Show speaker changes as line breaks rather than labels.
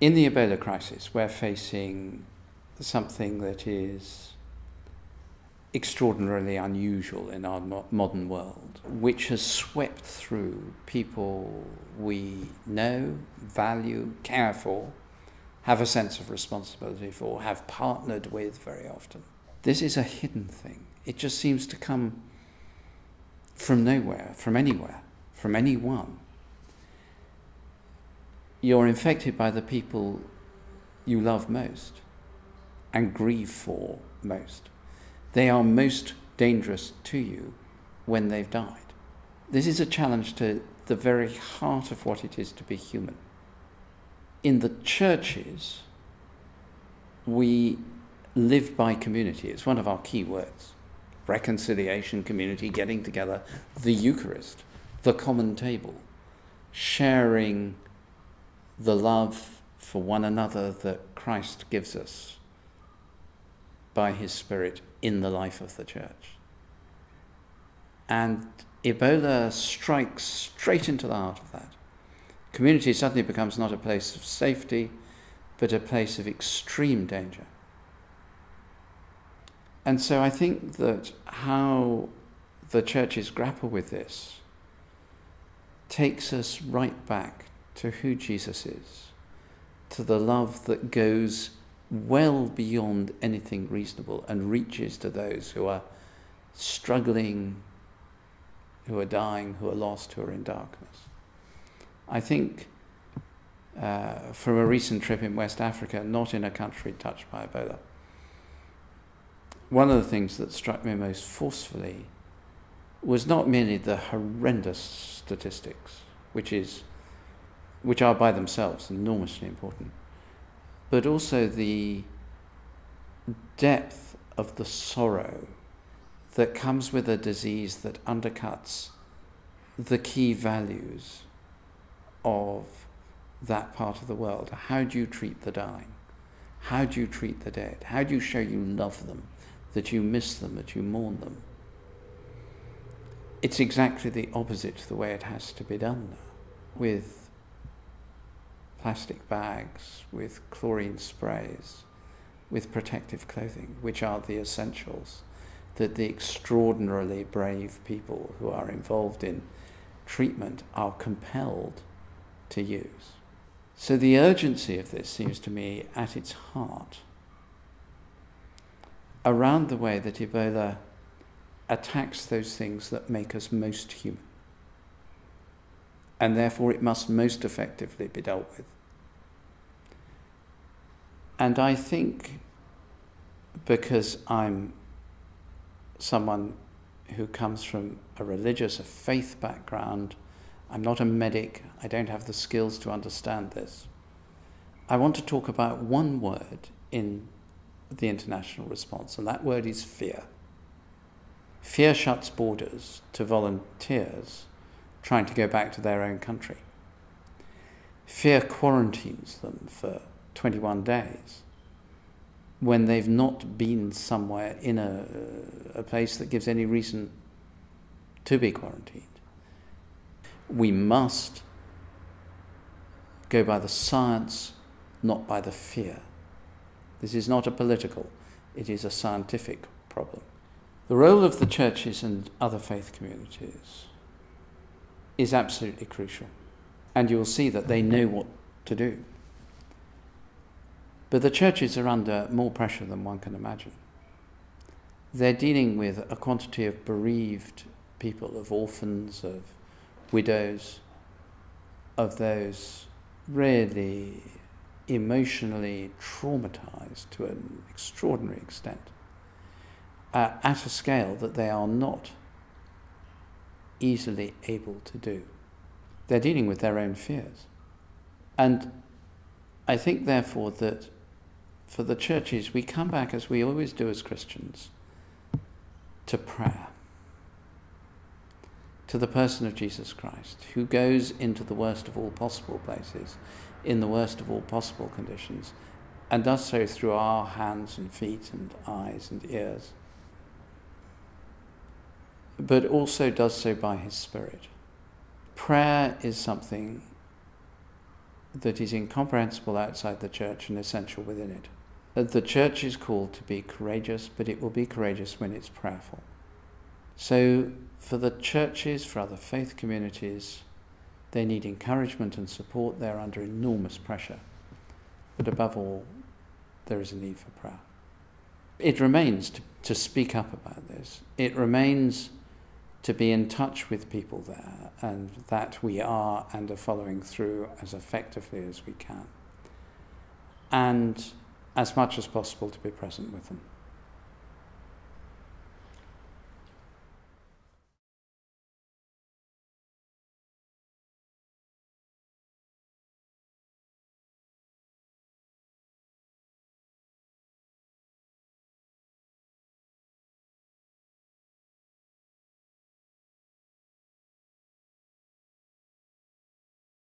In the Ebola crisis, we're facing something that is extraordinarily unusual in our modern world, which has swept through people we know, value, care for, have a sense of responsibility for, have partnered with very often. This is a hidden thing. It just seems to come from nowhere, from anywhere, from anyone. You're infected by the people you love most and grieve for most. They are most dangerous to you when they've died. This is a challenge to the very heart of what it is to be human. In the churches, we live by community. It's one of our key words. Reconciliation, community, getting together, the Eucharist, the common table, sharing the love for one another that Christ gives us by his Spirit in the life of the church. And Ebola strikes straight into the heart of that. Community suddenly becomes not a place of safety, but a place of extreme danger. And so I think that how the churches grapple with this takes us right back to who Jesus is, to the love that goes well beyond anything reasonable and reaches to those who are struggling, who are dying, who are lost, who are in darkness. I think from a recent trip in West Africa, not in a country touched by Ebola, one of the things that struck me most forcefully was not merely the horrendous statistics, which are by themselves enormously important, but also the depth of the sorrow that comes with a disease that undercuts the key values of that part of the world. How do you treat the dying? How do you treat the dead? How do you show you love them, that you miss them, that you mourn them? It's exactly the opposite to the way it has to be done now, with plastic bags, with chlorine sprays, with protective clothing, which are the essentials that the extraordinarily brave people who are involved in treatment are compelled to use. So the urgency of this seems to me at its heart around the way that Ebola attacks those things that make us most human. And therefore it must most effectively be dealt with. And I think, because I'm someone who comes from a religious, a faith background, I'm not a medic, I don't have the skills to understand this, I want to talk about one word in the international response, and that word is fear. Fear shuts borders to volunteers trying to go back to their own country. Fear quarantines them for 21 days when they've not been somewhere in a place that gives any reason to be quarantined. We must go by the science, not by the fear. This is not a political, it is a scientific problem. The role of the churches and other faith communities is absolutely crucial. And you'll see that they know what to do. But the churches are under more pressure than one can imagine. They're dealing with a quantity of bereaved people, of orphans, of widows, of those really emotionally traumatized to an extraordinary extent, at a scale that they are not easily able to do. They're dealing with their own fears. And I think, therefore, that for the churches, we come back, as we always do as Christians, to prayer, to the person of Jesus Christ, who goes into the worst of all possible places, in the worst of all possible conditions, and does so through our hands and feet and eyes and ears, but also does so by his Spirit. Prayer is something that is incomprehensible outside the church and essential within it. The church is called to be courageous, but it will be courageous when it's prayerful. So for the churches, for other faith communities, they need encouragement and support. They're under enormous pressure. But above all, there is a need for prayer. It remains to speak up about this. It remains to be in touch with people there, and that we are and are following through as effectively as we can. And as much as possible to be present with them.